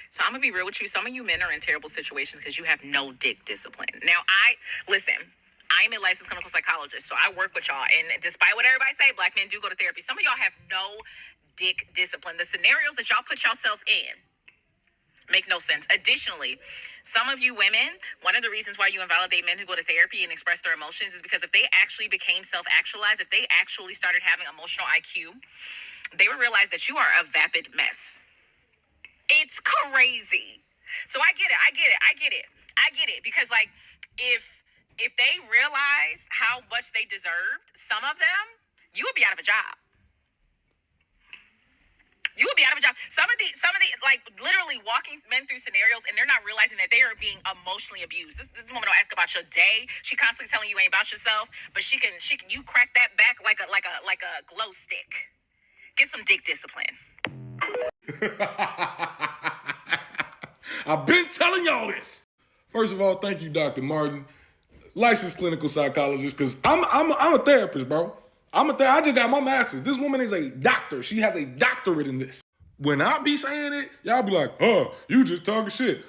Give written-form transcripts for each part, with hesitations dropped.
So I'm gonna be real with you. Some of you men are in terrible situations because you have no dick discipline. Now, listen. I'm a licensed clinical psychologist, so I work with y'all. And despite what everybody say, black men do go to therapy. Some of y'all have no dick discipline. The scenarios that y'all put yourselves in make no sense. Additionally, some of you women, one of the reasons why you invalidate men who go to therapy and express their emotions is because if they actually became self-actualized, if they actually started having emotional IQ, they would realize that you are a vapid mess. It's crazy. So I get it. Because like, if they realized how much they deserved, some of them, you would be out of a job. You would be out of a job. Some of the like literally walking men through scenarios and they're not realizing that they are being emotionally abused. This woman will ask about your day. She constantly telling you ain't about yourself, but she can you crack that back like a glow stick. Get some dick discipline. I've been telling y'all this. First of all, thank you, Dr. Martin, licensed clinical psychologist, because I'm a therapist, bro. I just got my master's. This woman is a doctor. She has a doctorate in this. When I be saying it, y'all be like, you just talking shit.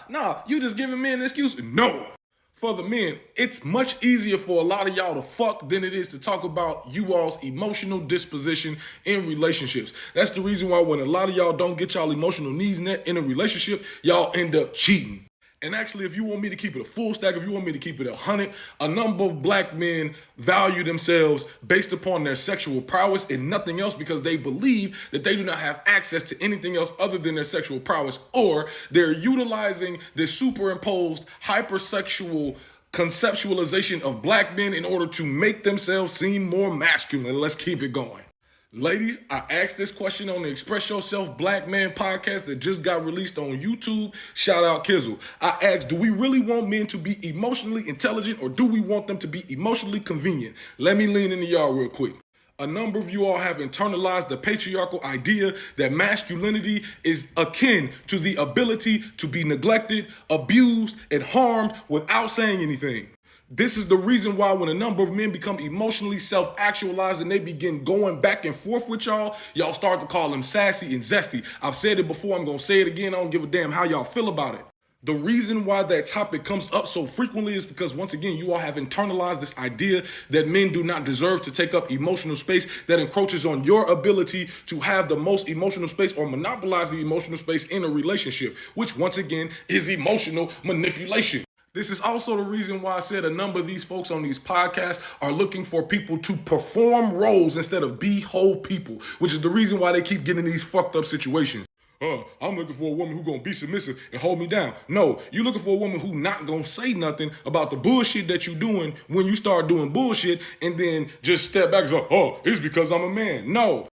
Nah, you just giving me an excuse. No. For the men, it's much easier for a lot of y'all to fuck than it is to talk about you all's emotional disposition in relationships. That's the reason why when a lot of y'all don't get y'all emotional needs met in a relationship, y'all end up cheating. And actually, if you want me to keep it a full stack, if you want me to keep it 100, a number of black men value themselves based upon their sexual prowess and nothing else because they believe that they do not have access to anything else other than their sexual prowess, or they're utilizing this superimposed hypersexual conceptualization of black men in order to make themselves seem more masculine. Let's keep it going. Ladies, I asked this question on the Express Yourself Black Man podcast that just got released on YouTube. Shout out Kizzle. I asked, do we really want men to be emotionally intelligent or do we want them to be emotionally convenient? Let me lean into y'all real quick. A number of you all have internalized the patriarchal idea that masculinity is akin to the ability to be neglected, abused, and harmed without saying anything. This is the reason why when a number of men become emotionally self-actualized and they begin going back and forth with y'all start to call them sassy and zesty. I've said it before, I'm going to say it again. I don't give a damn how y'all feel about it. The reason why that topic comes up so frequently is because, once again, you all have internalized this idea that men do not deserve to take up emotional space that encroaches on your ability to have the most emotional space or monopolize the emotional space in a relationship, which, once again, is emotional manipulation. This is also the reason why I said a number of these folks on these podcasts are looking for people to perform roles instead of be whole people, which is the reason why they keep getting these fucked up situations. I'm looking for a woman who's going to be submissive and hold me down. No, you're looking for a woman who not going to say nothing about the bullshit that you're doing when you start doing bullshit and then just step back and say, it's because I'm a man. No.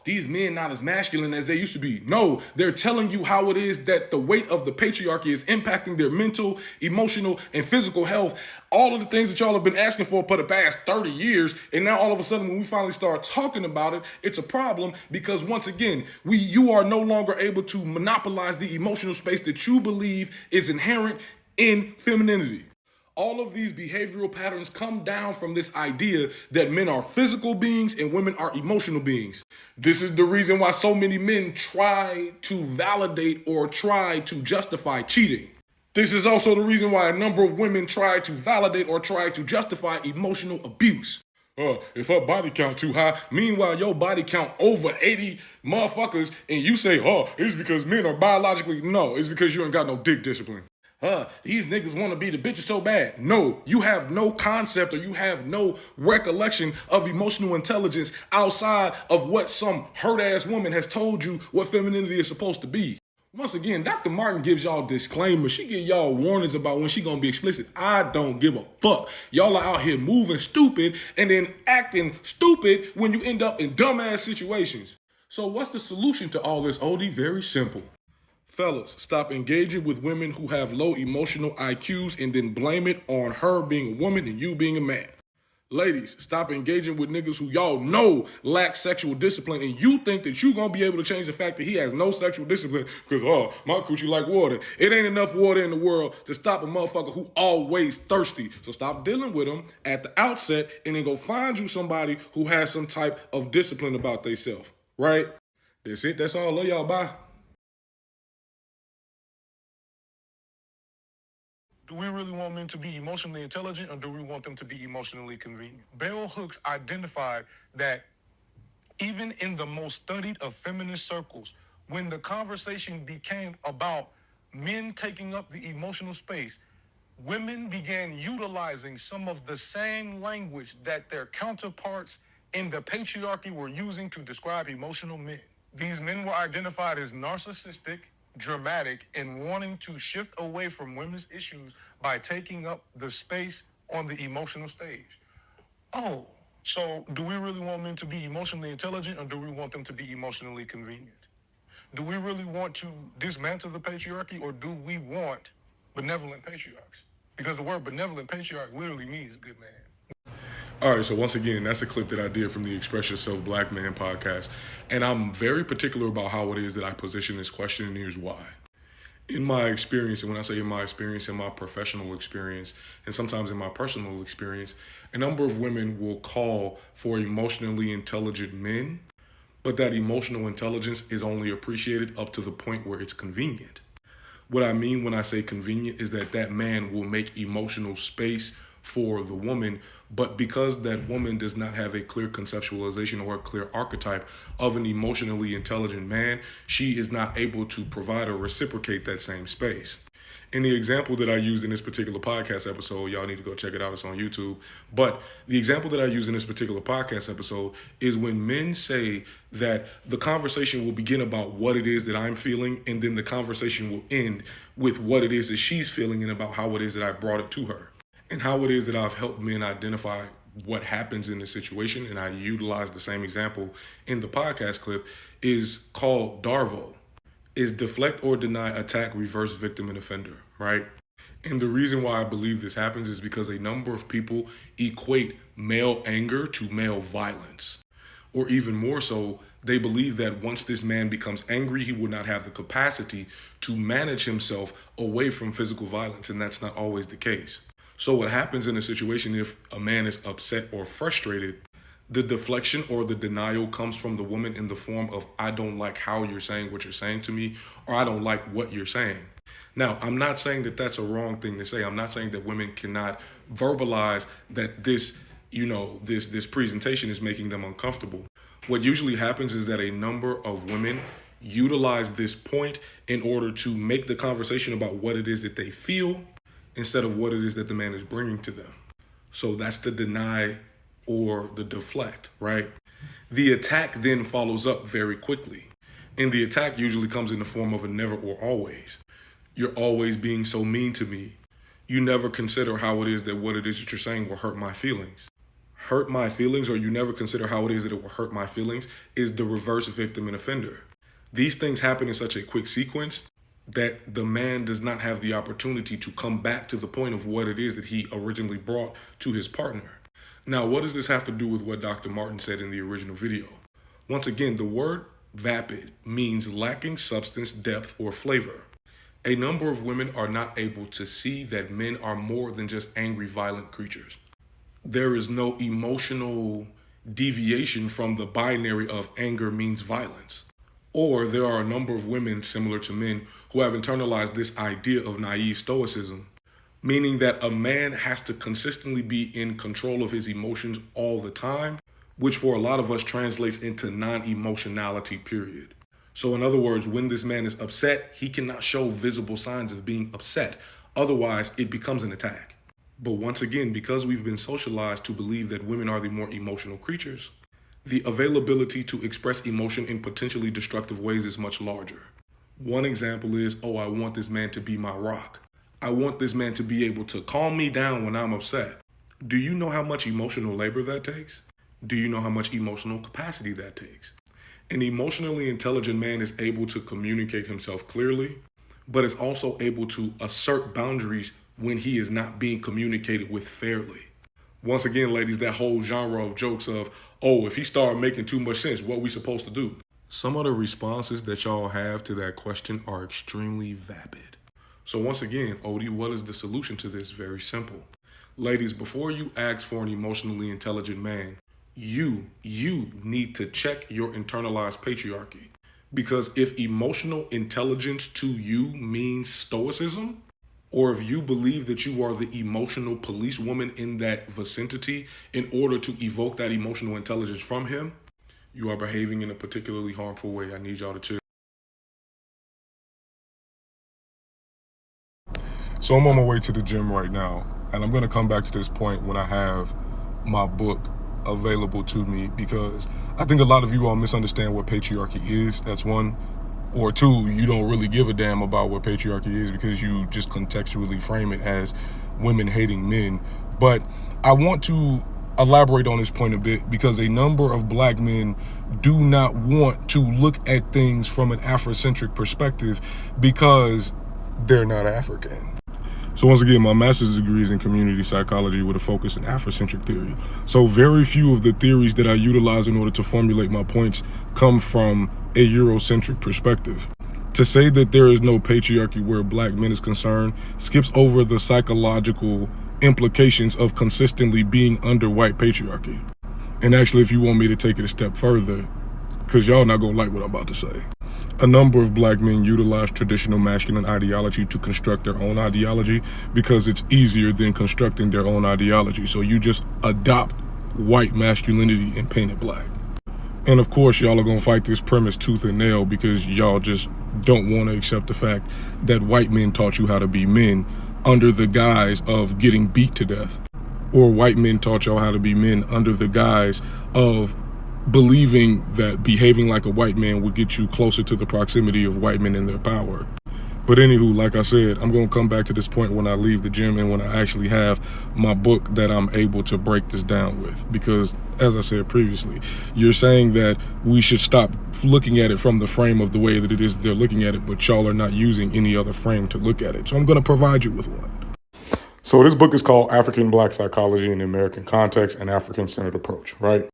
These men not as masculine as they used to be. No, they're telling you how it is that the weight of the patriarchy is impacting their mental, emotional, and physical health. All of the things that y'all have been asking for the past 30 years. And now all of a sudden when we finally start talking about it, it's a problem because once again, you are no longer able to monopolize the emotional space that you believe is inherent in femininity. All of these behavioral patterns come down from this idea that men are physical beings and women are emotional beings. This is the reason why so many men try to validate or try to justify cheating. This is also the reason why a number of women try to validate or try to justify emotional abuse. If her body count too high, meanwhile your body count over 80 motherfuckers and you say, it's because men are biologically, no, it's because you ain't got no dick discipline. These niggas want to be the bitches so bad. No, you have no concept or you have no recollection of emotional intelligence outside of what some hurt-ass woman has told you what femininity is supposed to be. Once again, Dr. Martin gives y'all disclaimers. She gives y'all warnings about when she gonna be explicit. I don't give a fuck. Y'all are out here moving stupid and then acting stupid when you end up in dumbass situations. So what's the solution to all this, Odie? Very simple. Fellas, stop engaging with women who have low emotional IQs and then blame it on her being a woman and you being a man. Ladies, stop engaging with niggas who y'all know lack sexual discipline and you think that you gonna be able to change the fact that he has no sexual discipline because, my coochie like water. It ain't enough water in the world to stop a motherfucker who always thirsty. So stop dealing with him at the outset and then go find you somebody who has some type of discipline about themselves, right? That's it. That's all. Love y'all. Bye. Do we really want men to be emotionally intelligent, or do we want them to be emotionally convenient? Bell Hooks identified that even in the most studied of feminist circles, when the conversation became about men taking up the emotional space, women began utilizing some of the same language that their counterparts in the patriarchy were using to describe emotional men. These men were identified as narcissistic, dramatic, and wanting to shift away from women's issues by taking up the space on the emotional stage. Oh, so do we really want men to be emotionally intelligent, or do we want them to be emotionally convenient? Do we really want to dismantle the patriarchy, or do we want benevolent patriarchs? Because the word benevolent patriarch literally means good man. All right, so once again, that's a clip that I did from the Express Yourself Black Man podcast. And I'm very particular about how it is that I position this question, and here's why. In my experience, and when I say in my experience, in my professional experience, and sometimes in my personal experience, a number of women will call for emotionally intelligent men, but that emotional intelligence is only appreciated up to the point where it's convenient. What I mean when I say convenient is that that man will make emotional space for the woman, but because that woman does not have a clear conceptualization or a clear archetype of an emotionally intelligent man, she is not able to provide or reciprocate that same space. In the example that I used in this particular podcast episode, y'all need to go check it out, it's on YouTube. But the example that I used in this particular podcast episode is when men say that the conversation will begin about what it is that I'm feeling, and then the conversation will end with what it is that she's feeling and about how it is that I brought it to her. And how it is that I've helped men identify what happens in the situation, and I utilize the same example in the podcast clip, is called DARVO. Is deflect or deny, attack, reverse, victim, and offender, right? And the reason why I believe this happens is because a number of people equate male anger to male violence. Or even more so, they believe that once this man becomes angry, he will not have the capacity to manage himself away from physical violence, and that's not always the case. So what happens in a situation if a man is upset or frustrated, the deflection or the denial comes from the woman in the form of, I don't like how you're saying what you're saying to me, or I don't like what you're saying. Now, I'm not saying that that's a wrong thing to say. I'm not saying that women cannot verbalize that this presentation is making them uncomfortable. What usually happens is that a number of women utilize this point in order to make the conversation about what it is that they feel instead of what it is that the man is bringing to them. So that's the deny or the deflect, right? The attack then follows up very quickly. And the attack usually comes in the form of a never or always. You're always being so mean to me. You never consider how it is that what it is that you're saying will hurt my feelings. Hurt my feelings, or you never consider how it is that it will hurt my feelings, is the reverse victim and offender. These things happen in such a quick sequence that the man does not have the opportunity to come back to the point of what it is that he originally brought to his partner. Now, what does this have to do with what Dr. Martin said in the original video? Once again, the word vapid means lacking substance, depth, or flavor. A number of women are not able to see that men are more than just angry, violent creatures. There is no emotional deviation from the binary of anger means violence. Or there are a number of women similar to men who have internalized this idea of naive stoicism, meaning that a man has to consistently be in control of his emotions all the time, which for a lot of us translates into non-emotionality, period. So in other words, when this man is upset, he cannot show visible signs of being upset. Otherwise, it becomes an attack. But once again, because we've been socialized to believe that women are the more emotional creatures, the availability to express emotion in potentially destructive ways is much larger. One example is, I want this man to be my rock. I want this man to be able to calm me down when I'm upset. Do you know how much emotional labor that takes? Do you know how much emotional capacity that takes? An emotionally intelligent man is able to communicate himself clearly, but is also able to assert boundaries when he is not being communicated with fairly. Once again, ladies, that whole genre of jokes of, if he started making too much sense, what we supposed to do? Some of the responses that y'all have to that question are extremely vapid. So once again, Odie, what is the solution to this? Very simple. Ladies, before you ask for an emotionally intelligent man, you need to check your internalized patriarchy. Because if emotional intelligence to you means stoicism, or if you believe that you are the emotional policewoman in that vicinity in order to evoke that emotional intelligence from him, you are behaving in a particularly harmful way. I need y'all to chill. So I'm on my way to the gym right now, and I'm going to come back to this point when I have my book available to me, because I think a lot of you all misunderstand what patriarchy is. That's one. Or two, you don't really give a damn about what patriarchy is because you just contextually frame it as women hating men. But I want to elaborate on this point a bit, because a number of black men do not want to look at things from an Afrocentric perspective because they're not African. So once again, my master's degree is in community psychology with a focus in Afrocentric theory. So very few of the theories that I utilize in order to formulate my points come from a Eurocentric perspective. To say that there is no patriarchy where black men is concerned skips over the psychological implications of consistently being under white patriarchy. And actually, if you want me to take it a step further, because y'all not gonna like what I'm about to say, a number of black men utilize traditional masculine ideology to construct their own ideology because it's easier than constructing their own ideology. So you just adopt white masculinity and paint it black. And of course, y'all are gonna fight this premise tooth and nail because y'all just don't want to accept the fact that white men taught you how to be men under the guise of getting beat to death. Or white men taught y'all how to be men under the guise of believing that behaving like a white man would get you closer to the proximity of white men and their power. But anywho, like I said, I'm going to come back to this point when I leave the gym and when I actually have my book that I'm able to break this down with. Because, as I said previously, you're saying that we should stop looking at it from the frame of the way that it is they're looking at it, but y'all are not using any other frame to look at it. So I'm going to provide you with one. So this book is called African Black Psychology in the American Context, an African-Centered Approach, right?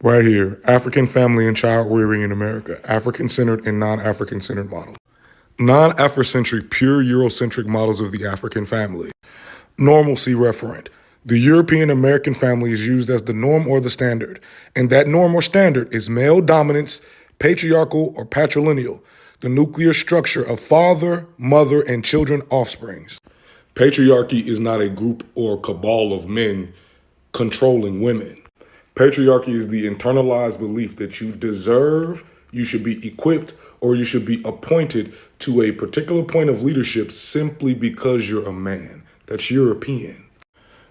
Right here, African family and child rearing in America, African-centered and non-African-centered model. Non-Afrocentric, pure Eurocentric models of the African family. Normalcy referent. The European American family is used as the norm or the standard, and that norm or standard is male dominance, patriarchal or patrilineal, the nuclear structure of father, mother, and children offsprings. Patriarchy is not a group or cabal of men controlling women. Patriarchy is the internalized belief that you deserve, you should be equipped, or you should be appointed to a particular point of leadership simply because you're a man. That's European.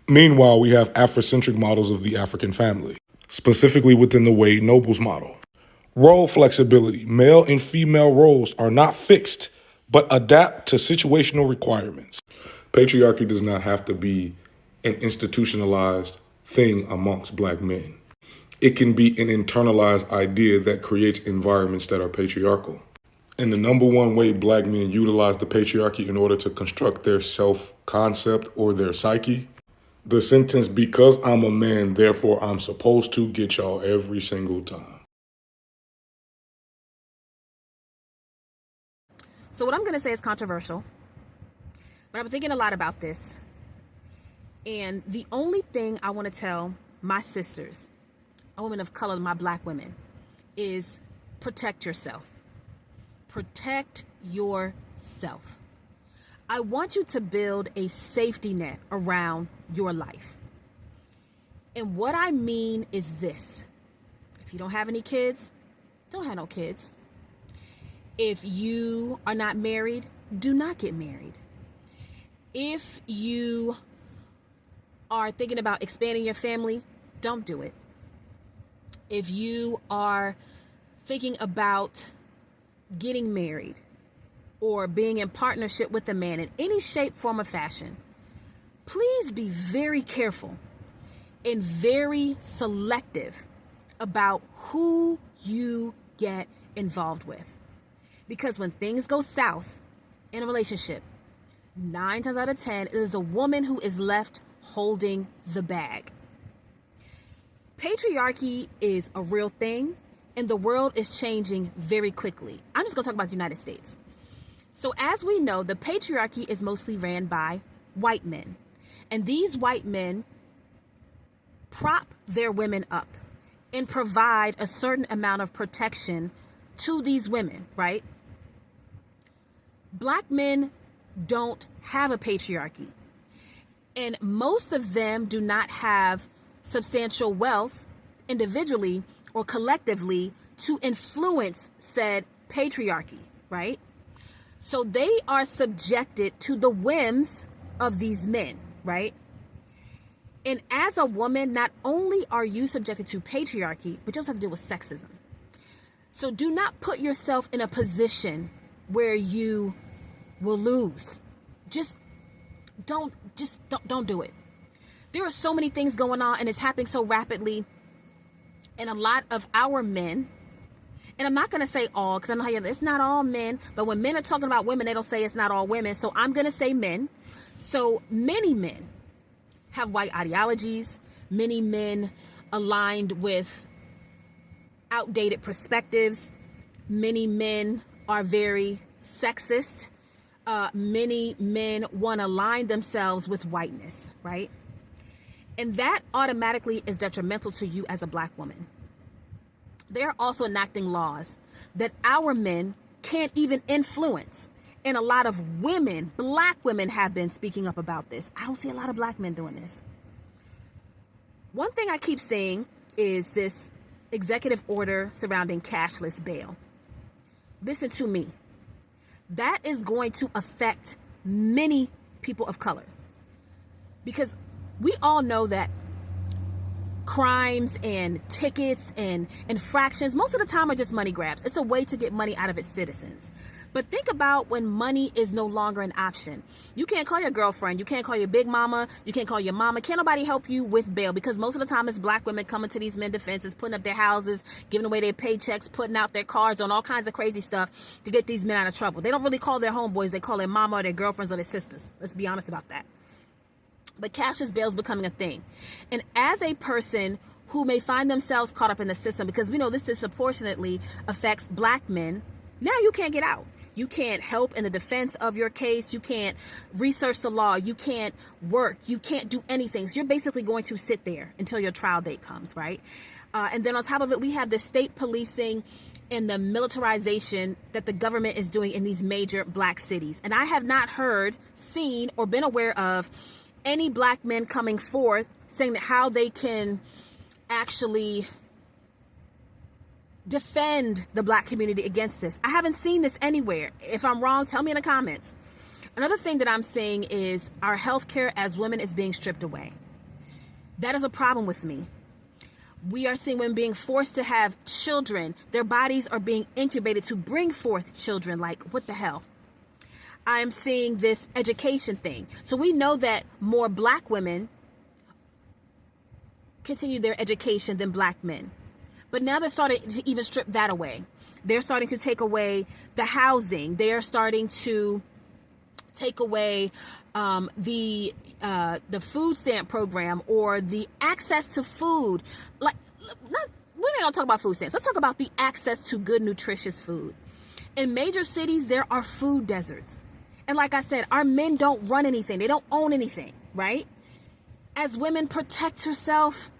Meanwhile, we have Afrocentric models of the African family, specifically within the Wade Nobles model. Role flexibility. Male and female roles are not fixed, but adapt to situational requirements. Patriarchy does not have to be an institutionalized thing amongst black men. It can be an internalized idea that creates environments that are patriarchal. And the number one way black men utilize the patriarchy in order to construct their self-concept or their psyche, the sentence, because I'm a man, therefore I'm supposed to, get y'all every single time. So what I'm going to say is controversial, but I'm thinking a lot about this. And the only thing I want to tell my sisters, women of color, my black women, is protect yourself. Protect yourself. I want you to build a safety net around your life. And what I mean is this. If you don't have any kids, don't have no kids. If you are not married, do not get married. If you are thinking about expanding your family, don't do it. If you are thinking about getting married or being in partnership with a man in any shape, form, or fashion, please be very careful and very selective about who you get involved with. Because when things go south in a relationship, 9 times out of 10, it is a woman who is left holding the bag. Patriarchy is a real thing, and the world is changing very quickly. I'm just going to talk about the United States. So as we know, the patriarchy is mostly ran by white men. And these white men prop their women up and provide a certain amount of protection to these women, right? Black men don't have a patriarchy. And most of them do not have substantial wealth individually or collectively to influence said patriarchy, right? So they are subjected to the whims of these men, right? And as a woman, not only are you subjected to patriarchy, but you also have to deal with sexism. So do not put yourself in a position where you will lose. Just don't do it. There are so many things going on, and it's happening so rapidly. And a lot of our men, and I'm not going to say all, because I know how it's not all men, but when men are talking about women, they don't say it's not all women. So I'm going to say men. So many men have white ideologies. Many men aligned with outdated perspectives. Many men are very sexist. Many men want to align themselves with whiteness, right? And that automatically is detrimental to you as a black woman. They're also enacting laws that our men can't even influence. And a lot of women, black women, have been speaking up about this. I don't see a lot of black men doing this. One thing I keep saying is this executive order surrounding cashless bail. Listen to me. That is going to affect many people of color. Because we all know that crimes and tickets and infractions, most of the time, are just money grabs. It's a way to get money out of its citizens. But think about when money is no longer an option. You can't call your girlfriend. You can't call your big mama. You can't call your mama. Can't nobody help you with bail, because most of the time it's black women coming to these men defenses, putting up their houses, giving away their paychecks, putting out their cards, on all kinds of crazy stuff to get these men out of trouble. They don't really call their homeboys. They call their mama or their girlfriends or their sisters. Let's be honest about that. But cashless bail is becoming a thing. And as a person who may find themselves caught up in the system, because we know this disproportionately affects black men, now you can't get out. You can't help in the defense of your case. You can't research the law. You can't work. You can't do anything. So you're basically going to sit there until your trial date comes, right? And then on top of it, we have the state policing and the militarization that the government is doing in these major black cities. And I have not heard, seen, or been aware of any black men coming forth saying that how they can actually defend the black community against this. I haven't seen this anywhere. If I'm wrong, tell me in the comments. Another thing that I'm seeing is our healthcare as women is being stripped away. That is a problem with me. We are seeing women being forced to have children. Their bodies are being incubated to bring forth children. Like, what the hell? I am seeing this education thing. So we know that more black women continue their education than black men. But now they're starting to even strip that away. They're starting to take away the housing. They are starting to take away the food stamp program, or the access to food. We don't talk about food stamps. Let's talk about the access to good, nutritious food. In major cities, there are food deserts. And like I said, our men don't run anything. They don't own anything, right? As women, protect yourself.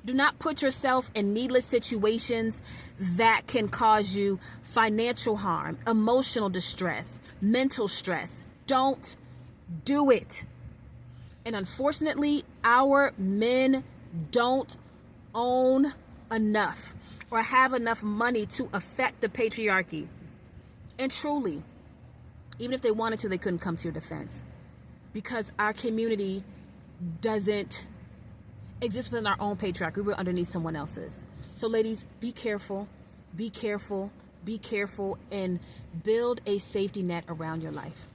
Do not put yourself in needless situations that can cause you financial harm, emotional distress, mental stress. Don't do it. And unfortunately, our men don't own enough or have enough money to affect the patriarchy. And truly, even if they wanted to, they couldn't come to your defense, because our community doesn't exist within our own patriarchy. We're underneath someone else's. So ladies, be careful, be careful, be careful, and build a safety net around your life.